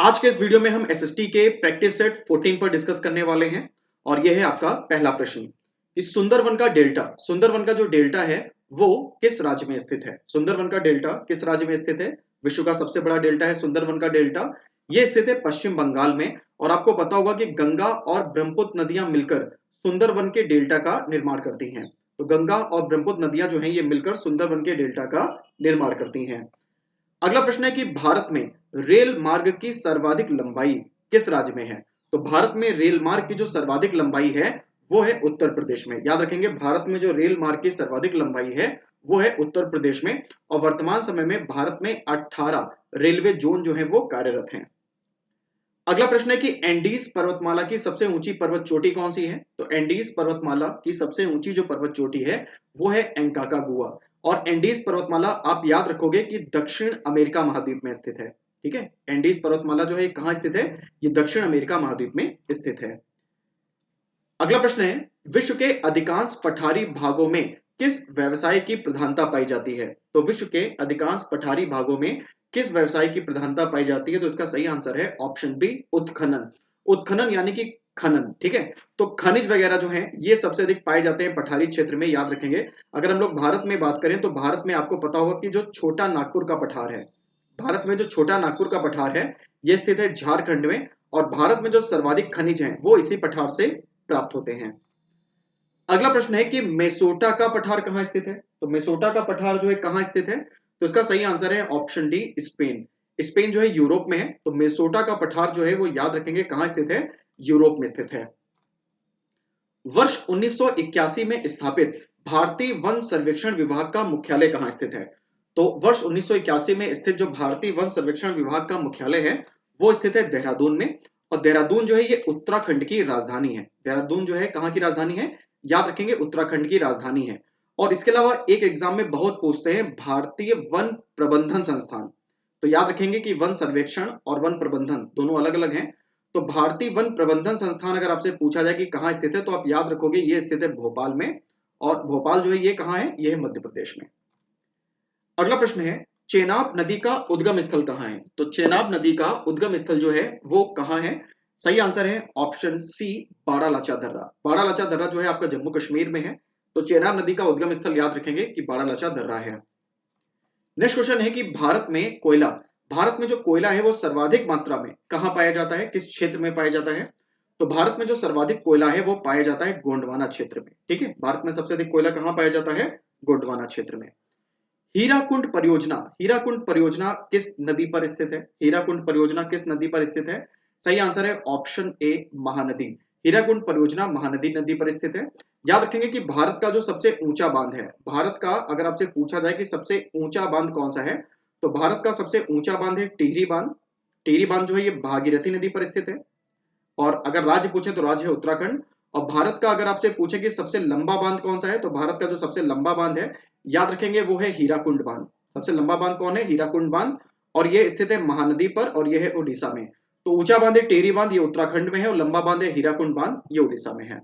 आज के इस वीडियो में हम एसएसटी के प्रैक्टिस सेट 14 पर डिस्कस करने वाले हैं और यह है आपका पहला प्रश्न कि सुंदरवन का जो डेल्टा है वो किस राज्य में स्थित है। सुंदरवन का डेल्टा किस राज्य में स्थित है? विश्व का सबसे बड़ा डेल्टा है सुंदरवन का डेल्टा। यह स्थित है पश्चिम बंगाल में और आपको पता होगा कि गंगा और ब्रह्मपुत्र नदियां मिलकर सुंदरवन के डेल्टा का निर्माण करती हैं। तो गंगा और ब्रह्मपुत्र नदियां जो हैं ये मिलकर सुंदरवन के डेल्टा का निर्माण करती हैं। अगला प्रश्न है कि भारत में रेल मार्ग की सर्वाधिक लंबाई किस राज्य में है? तो भारत में रेल मार्ग की जो सर्वाधिक लंबाई है वो है उत्तर प्रदेश में। याद रखेंगे, भारत में जो रेल मार्ग की सर्वाधिक लंबाई है वो है उत्तर प्रदेश में और वर्तमान समय में भारत में 18 रेलवे जोन जो है वो कार्यरत हैं। अगला प्रश्न है कि एंडीज पर्वतमाला की सबसे ऊंची पर्वत चोटी कौन सी है? तो एंडीज पर्वतमाला की सबसे ऊंची जो पर्वत चोटी है वो है एंकाकागुआ। और एंडीज पर्वतमाला आप याद रखोगे कि दक्षिण अमेरिका महाद्वीप में स्थित है। ठीक है, एंडीज पर्वतमाला जो है कहां स्थित है? ये दक्षिण अमेरिका महाद्वीप में स्थित है। अगला प्रश्न है, विश्व के अधिकांश पठारी भागों में किस व्यवसाय की प्रधानता पाई जाती है? तो विश्व के अधिकांश पठारी भागों में किस व्यवसाय की प्रधानता पाई जाती है? तो इसका सही आंसर है ऑप्शन बी, उत्खनन। उत्खनन यानी कि खनन। ठीक है, तो खनिज वगैरह जो है ये सबसे अधिक पाए जाते हैं पठारी क्षेत्र में। याद रखेंगे, अगर हम लोग भारत में बात करें तो भारत में आपको पता होगा कि जो छोटा नागपुर का पठार है, भारत में जो छोटा नागपुर का पठार है यह स्थित है झारखंड में और भारत में जो सर्वाधिक खनिज हैं वो इसी पठार से प्राप्त होते हैं। अगला प्रश्न है कि मेसोटा का पठार कहां स्थित है? तो मेसोटा का पठार जो है कहां स्थित है? तो इसका सही आंसर है ऑप्शन डी, स्पेन। स्पेन जो है यूरोप में है, तो मेसोटा का पठार जो है वो याद रखेंगे कहां स्थित है? यूरोप में स्थित है। वर्ष 1981 में स्थापित भारतीय वन सर्वेक्षण विभाग का मुख्यालय कहां स्थित है? तो वर्ष 1981 में स्थित जो भारतीय वन सर्वेक्षण विभाग का मुख्यालय है वो स्थित है देहरादून में। और देहरादून जो है ये उत्तराखंड की राजधानी है। देहरादून जो है कहां की राजधानी है? याद रखेंगे, उत्तराखंड की राजधानी है। और इसके अलावा एक एग्जाम में बहुत पूछते हैं भारतीय वन प्रबंधन संस्थान। तो याद रखेंगे कि वन सर्वेक्षण और वन प्रबंधन दोनों अलग अलग हैं। तो भारतीय वन प्रबंधन संस्थान अगर आपसे पूछा जाए कि कहां स्थित है तो आप याद रखोगे ये स्थित है भोपाल में। और भोपाल जो है ये कहां है? ये है मध्य प्रदेश में। अगला प्रश्न है, चेनाब नदी का उद्गम स्थल कहां है? तो चेनाब नदी का उद्गम स्थल जो है वो कहां है? सही आंसर है ऑप्शन सी, बाड़ालाचा दर्रा। बाड़ालाचा दर्रा जो है आपका जम्मू कश्मीर में है। तो चेनाब नदी का उद्गम स्थल याद रखेंगे कि बाड़ालाचा दर्रा है। नेक्स्ट क्वेश्चन है कि भारत में जो कोयला है वो सर्वाधिक मात्रा में कहां पाया जाता है? किस क्षेत्र में पाया जाता है? तो भारत में जो सर्वाधिक कोयला है वो पाया जाता है गोंडवाना क्षेत्र में। ठीक है, भारत में सबसे अधिक कोयला कहां पाया जाता है? गोंडवाना क्षेत्र में। हीराकुंड परियोजना किस नदी पर स्थित है? हीराकुंड परियोजना किस नदी पर स्थित है? सही आंसर है ऑप्शन ए, महानदी। हीराकुंड परियोजना महानदी नदी पर स्थित है। याद रखेंगे कि भारत का जो सबसे ऊंचा बांध है, भारत का अगर आपसे पूछा जाए कि सबसे ऊंचा बांध कौन सा है तो भारत का सबसे ऊंचा बांध है टिहरी बांध। टिहरी बांध जो है ये भागीरथी नदी पर स्थित है। और अगर राज्य पूछे तो राज्य है उत्तराखंड। और भारत का अगर आपसे पूछे कि सबसे लंबा बांध कौन सा है तो भारत का जो सबसे लंबा बांध है याद रखेंगे वो है हीराकुंड बांध। सबसे लंबा बांध कौन है? हीराकुंड बांध। और ये स्थित है महानदी पर और ये है उड़ीसा में। तो ऊंचा बांध है टेरी बांध, ये उत्तराखंड में है और लंबा बांध है हीराकुंड बांध, ये उड़ीसा में है।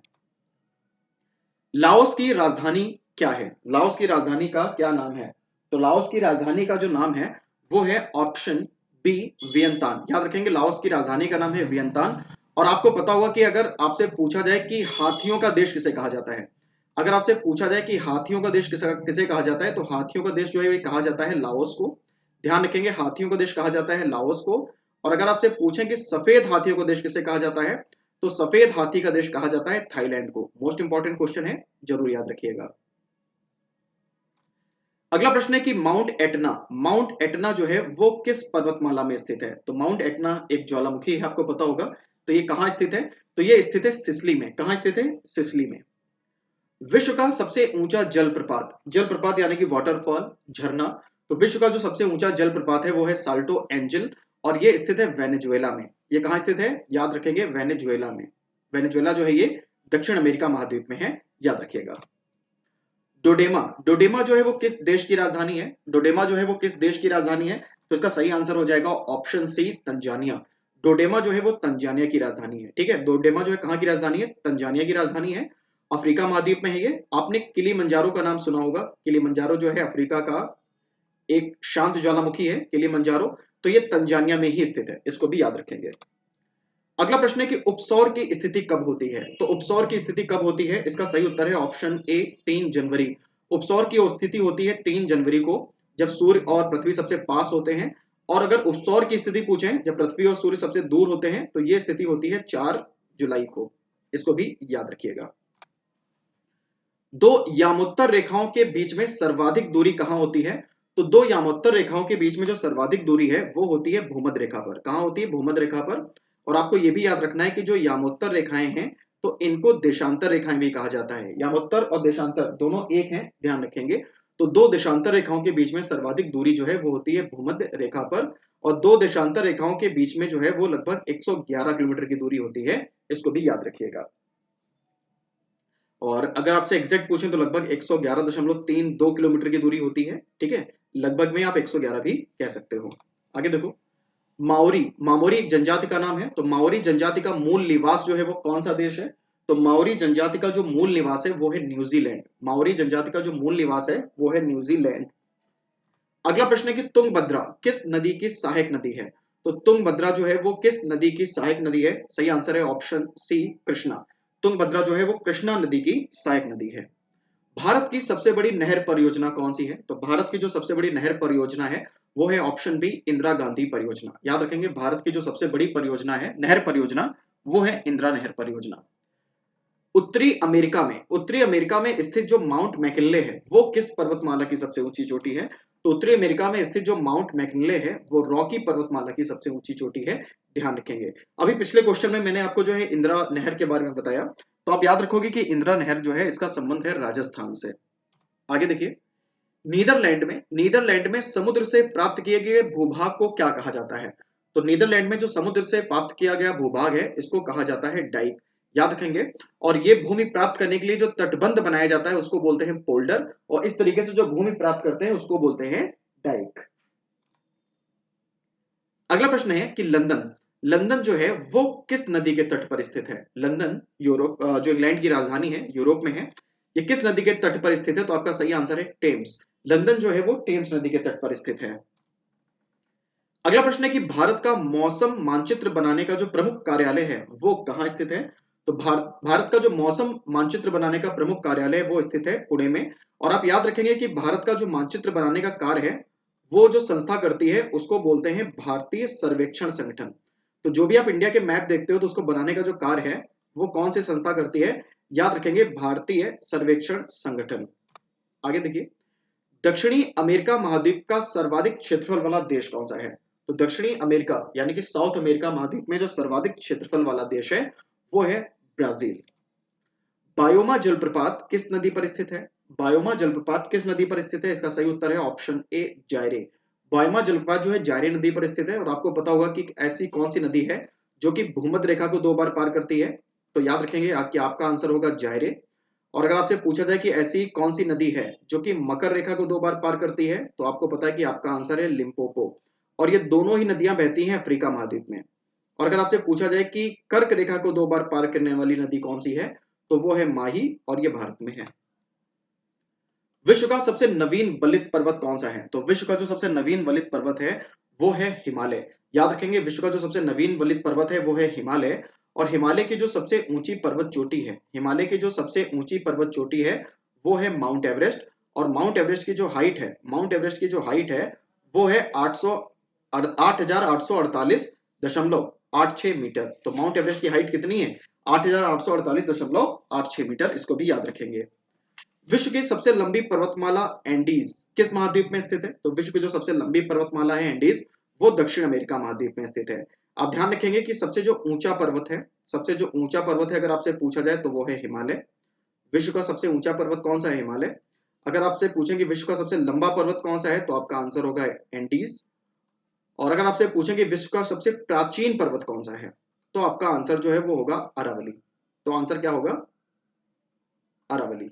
लाओस की राजधानी क्या है? लाओस की राजधानी का क्या नाम है? तो लाओस की राजधानी का जो नाम है वो है ऑप्शन बी, वियंतान। याद रखेंगे लाओस की राजधानी का नाम है वियंतान। और आपको पता होगा कि अगर आपसे पूछा जाए कि हाथियों का देश किसे कहा जाता है, अगर आपसे पूछा जाए कि हाथियों का देश किसे कहा जाता है तो हाथियों का देश जो है कहा जाता है लाओस को। ध्यान रखेंगे, हाथियों का देश कहा जाता है लाओस को। और अगर आपसे पूछें कि सफेद हाथियों का देश किसे कहा जाता है तो सफेद हाथी का देश कहा जाता है थाईलैंड को। मोस्ट इंपॉर्टेंट क्वेश्चन है, जरूर याद रखिएगा। अगला प्रश्न है कि माउंट एटना जो है वो किस पर्वतमाला में स्थित है? तो माउंट एटना एक ज्वालामुखी है, आपको पता होगा। तो ये कहां स्थित है? तो ये स्थित है सिसली में। कहां स्थित है? सिसली में। विश्व का सबसे ऊंचा जलप्रपात यानी कि वाटरफॉल, झरना। तो विश्व का जो सबसे ऊंचा जलप्रपात है वो है साल्टो एंजल और ये स्थित है वेनेजुएला में। ये कहां स्थित है? याद रखेंगे वेनेजुएला में। वेनेजुएला जो है ये दक्षिण अमेरिका महाद्वीप में है, याद रखिएगा। डोडेमा जो है वो किस देश की राजधानी है? डोडेमा जो है वो किस देश की राजधानी है? तो इसका सही आंसर हो जाएगा ऑप्शन सी, तंजानिया। डोडेमा जो है वो तंजानिया की राजधानी है। ठीक है, डोडेमा जो है कहां की राजधानी है? तंजानिया की राजधानी है। अफ्रीका महाद्वीप में है ये। आपने किलीमंजारो का नाम सुना होगा। किलीमंजारो जो है अफ्रीका का एक शांत ज्वालामुखी है, किलीमंजारो। तो ये तंजानिया में ही स्थित है, इसको भी याद रखेंगे। अगला प्रश्न है कि उपसौर की स्थिति कब होती है? तो उपसौर की स्थिति कब होती है? इसका सही उत्तर है ऑप्शन ए 3 जनवरी। उपसौर की स्थिति होती है 3 जनवरी को, जब सूर्य और पृथ्वी सबसे पास होते हैं। और अगर उपसौर की स्थिति पूछें जब पृथ्वी और सूर्य सबसे दूर होते हैं, तो यह स्थिति होती है 4 जुलाई को, इसको भी याद रखिएगा। दो यामोत्तर रेखाओं के बीच में सर्वाधिक दूरी कहां होती है? तो दो यामोत्तर रेखाओं के बीच में जो सर्वाधिक दूरी है वो होती है भूमध्य रेखा पर। कहां होती है? भूमध्य रेखा पर। और आपको यह भी याद रखना है कि जो यामोत्तर रेखाएं हैं तो इनको देशांतर रेखाएं भी कहा जाता है। यामोत्तर और देशांतर दोनों एक हैं, ध्यान रखेंगे। तो दो देशांतर रेखाओं के बीच में सर्वाधिक दूरी जो है वो होती है भूमध्य रेखा पर, और दो देशांतर रेखाओं के बीच में जो है वो लगभग 111 किलोमीटर की दूरी होती है, इसको भी याद रखिएगा। और अगर आपसे एग्जैक्ट पूछें तो लगभग 111.32 किलोमीटर की दूरी होती है, ठीक है। लगभग में आप 111 भी कह सकते हो। आगे देखो, माओरी, माओरी एक जनजाति का नाम है। तो माओरी जनजाति का मूल निवास जो है वो कौन सा देश है? तो माओरी जनजाति का जो मूल निवास है वो है न्यूजीलैंड। माओरी जनजाति का जो मूल निवास है वो है न्यूजीलैंड। अगला प्रश्न है कि तुंगभद्रा किस नदी की सहायक नदी है? तो तुंगभद्रा जो है वो किस नदी की सहायक नदी है? सही आंसर है ऑप्शन सी, कृष्णा। तुंगभद्रा जो है वो कृष्णा नदी की सहायक नदी है। भारत की सबसे बड़ी नहर परियोजना कौन सी है? तो भारत की जो सबसे बड़ी नहर परियोजना है वो है ऑप्शन बी, इंदिरा गांधी परियोजना। याद रखेंगे, भारत की जो सबसे बड़ी परियोजना है, नहर परियोजना, वो है इंदिरा नहर परियोजना। उत्तरी अमेरिका में स्थित जो माउंट मैकिनले है वो किस पर्वतमाला की सबसे ऊंची चोटी है? तो उत्तरी अमेरिका में स्थित जो माउंट मैकिनले है वो रॉकी पर्वतमाला की सबसे ऊंची चोटी है, ध्यान रखेंगे। अभी पिछले क्वेश्चन में मैंने आपको जो है इंदिरा नहर के बारे में बताया, तो आप याद रखोगे कि इंदिरा नहर जो है इसका संबंध है राजस्थान से। आगे देखिए, नीदरलैंड में समुद्र से प्राप्त किए गए भूभाग को क्या कहा जाता है? तो नीदरलैंड में जो समुद्र से प्राप्त किया गया भूभाग है इसको कहा जाता है डाइक, याद रखेंगे। और ये भूमि प्राप्त करने के लिए जो तटबंध बनाया जाता है उसको बोलते हैं पोल्डर, और इस तरीके से जो भूमि प्राप्त करते हैं उसको बोलते हैं डाइक। अगला प्रश्न है कि लंदन जो है वो किस नदी के तट पर स्थित है? लंदन यूरोप, जो इंग्लैंड की राजधानी है, यूरोप में है। ये किस नदी के तट पर स्थित है? तो आपका सही आंसर है टेम्स। लंदन जो है वो टेम्स नदी के तट पर स्थित है। अगला प्रश्न है कि भारत का मौसम मानचित्र बनाने का जो प्रमुख कार्यालय है वो कहां स्थित है? तो भारत का जो मौसम मानचित्र बनाने का प्रमुख कार्यालय है वो स्थित है पुणे में। और आप याद रखेंगे कि भारत का जो मानचित्र बनाने का कार्य है वो जो संस्था करती है उसको बोलते हैं भारतीय सर्वेक्षण संगठन। तो जो भी आप इंडिया के मैप देखते हो तो उसको बनाने का जो कार्य है वो कौन सी संस्था करती है? याद रखेंगे, भारतीय सर्वेक्षण संगठन। आगे देखिए, दक्षिणी अमेरिका महाद्वीप का सर्वाधिक क्षेत्रफल वाला देश कौन सा है? तो दक्षिणी अमेरिका यानी कि साउथ अमेरिका महाद्वीप में जो सर्वाधिक क्षेत्रफल वाला देश है वो है ब्राजील। बायोमा जलप्रपात किस नदी पर स्थित है? बायोमा जलप्रपात किस नदी पर स्थित है? इसका सही उत्तर है ऑप्शन ए, जायरे। बायोमा जलप्रपात जो है जायरे नदी पर स्थित है। और आपको पता होगा कि ऐसी कौन सी नदी है जो कि भूमध्य रेखा को 2 बार पार करती है? तो याद रखेंगे कि आपका आंसर होगा जायरे। और अगर आपसे पूछा जाए कि ऐसी कौन सी नदी है जो कि मकर रेखा को 2 बार पार करती है, तो आपको पता है कि आपका आंसर है लिम्पोपो। और ये दोनों ही नदियां बहती हैं अफ्रीका महाद्वीप में। और अगर आपसे पूछा जाए कि कर्क रेखा को 2 बार पार करने वाली नदी कौन सी है, तो वो है माही, और ये भारत में है। विश्व का सबसे नवीन वलित पर्वत कौन सा है? तो विश्व का जो सबसे नवीन वलित पर्वत है वो है हिमालय। याद रखेंगे, विश्व का जो सबसे नवीन वलित पर्वत है वो है हिमालय। और हिमालय की जो सबसे ऊंची पर्वत चोटी है, हिमालय की जो सबसे ऊंची पर्वत चोटी है वो है माउंट एवरेस्ट। और माउंट एवरेस्ट की जो हाइट है, माउंट एवरेस्ट की जो हाइट है वो है 8,848.86 मीटर। तो माउंट एवरेस्ट की हाइट कितनी है? 8,848.86 मीटर, इसको भी याद रखेंगे। विश्व की सबसे लंबी पर्वतमाला एंडीज किस महाद्वीप में स्थित है? तो विश्व की जो सबसे लंबी पर्वतमाला है एंडीज, वो दक्षिण अमेरिका महाद्वीप में स्थित है। आप ध्यान रखेंगे कि सबसे जो ऊंचा पर्वत है, सबसे जो ऊंचा पर्वत है अगर आपसे पूछा जाए तो वो है हिमालय। विश्व का सबसे ऊंचा पर्वत कौन सा है? हिमालय। अगर आपसे पूछें कि विश्व का सबसे लंबा पर्वत कौन सा है, तो आपका आंसर होगा एंडीज। और अगर आपसे पूछें कि विश्व का सबसे प्राचीन पर्वत कौन सा है, तो आपका आंसर जो है वो होगा अरावली। तो आंसर क्या होगा? अरावली।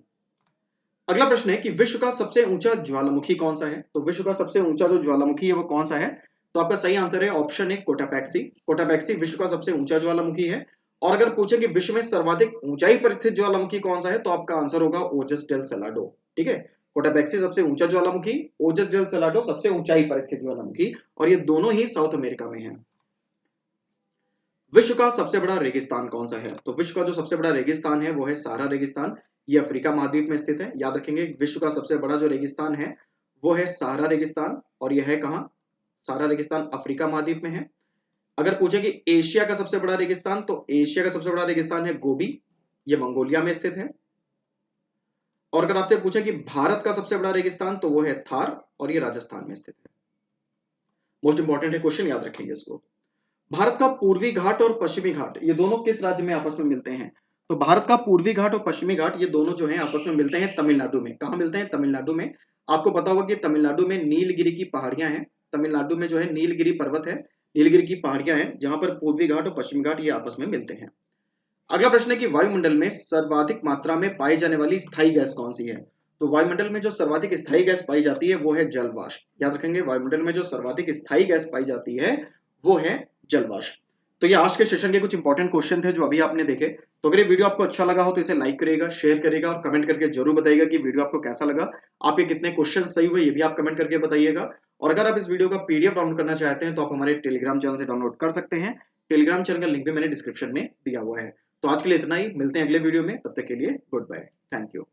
अगला प्रश्न है कि विश्व का सबसे ऊंचा ज्वालामुखी कौन सा है? तो विश्व का सबसे ऊंचा जो ज्वालामुखी है वो कौन सा है? तो आपका सही आंसर है ऑप्शन ए, कोटापैक्सी। कोटापैक्सी विश्व का सबसे ऊंचा ज्वालामुखी है। और अगर पूछे कि विश्व में सर्वाधिक ऊंचाई पर स्थित ज्वालामुखी कौन सा है, तो आपका आंसर होगा ओजस डेल सलाडो। ठीक है, कोटाबैक्सी सबसे ऊंचा ज्वालामुखी, ओजस डेल सलाडो सबसे ऊंचाई पर स्थित ज्वालामुखी, और ये दोनों ही साउथ अमेरिका में है। विश्व का सबसे बड़ा रेगिस्तान कौन सा है? तो विश्व का जो सबसे बड़ा रेगिस्तान है वो है सहारा रेगिस्तान। ये अफ्रीका महाद्वीप में स्थित है। याद रखेंगे, विश्व का सबसे बड़ा जो रेगिस्तान है वो है सहारा रेगिस्तान, और यह है कहां? सहारा रेगिस्तान अफ्रीका महाद्वीप में है। अगर पूछे कि एशिया का सबसे बड़ा रेगिस्तान, तो एशिया का सबसे बड़ा रेगिस्तान है गोबी, ये मंगोलिया में स्थित है। और अगर आपसे पूछे कि भारत का सबसे बड़ा रेगिस्तान, तो वो है थार, और ये राजस्थान में स्थित है। मोस्ट इंपॉर्टेंट है क्वेश्चन, याद रखेंगे इसको। भारत का पूर्वी घाट और पश्चिमी घाट ये दोनों किस राज्य में आपस में मिलते हैं? तो भारत का पूर्वी घाट और पश्चिमी घाट ये दोनों जो हैं आपस में मिलते हैं तमिलनाडु में। कहां मिलते हैं? तमिलनाडु में। आपको पता होगा कि तमिलनाडु में नीलगिरी की पहाड़ियां हैं। तमिलनाडु में जो है नीलगिरी पर्वत है, नीलगिरी की पहाड़ियां हैं, जहां पर पूर्वी घाट और पश्चिमी घाट ये आपस में मिलते हैं। अगला प्रश्न है कि वायुमंडल में सर्वाधिक मात्रा में पाई जाने वाली स्थायी गैस कौन सी है? तो वायुमंडल में जो सर्वाधिक स्थायी गैस पाई जाती है वो है जलवाष्प। याद रखेंगे, वायुमंडल में जो सर्वाधिक स्थायी गैस पाई जाती है वो है जलवाष्प। तो ये आज के सेशन के कुछ इंपॉर्टेंट क्वेश्चन थे जो अभी आपने देखे। तो अगर ये वीडियो आपको अच्छा लगा हो तो इसे लाइक करेगा, शेयर करेगा, और कमेंट करके जरूर बताइएगा कि वीडियो आपको कैसा लगा। आपके कितने क्वेश्चन सही हुए ये भी आप कमेंट करके बताइएगा। और अगर आप इस वीडियो का पीडीएफ डाउनलोड करना चाहते हैं तो आप हमारे टेलीग्राम चैनल से डाउनलोड कर सकते हैं। टेलीग्राम चैनल का लिंक भी मैंने डिस्क्रिप्शन में दिया हुआ है। तो आज के लिए इतना ही, मिलते हैं अगले वीडियो में, तब तक के लिए गुड बाय, थैंक यू।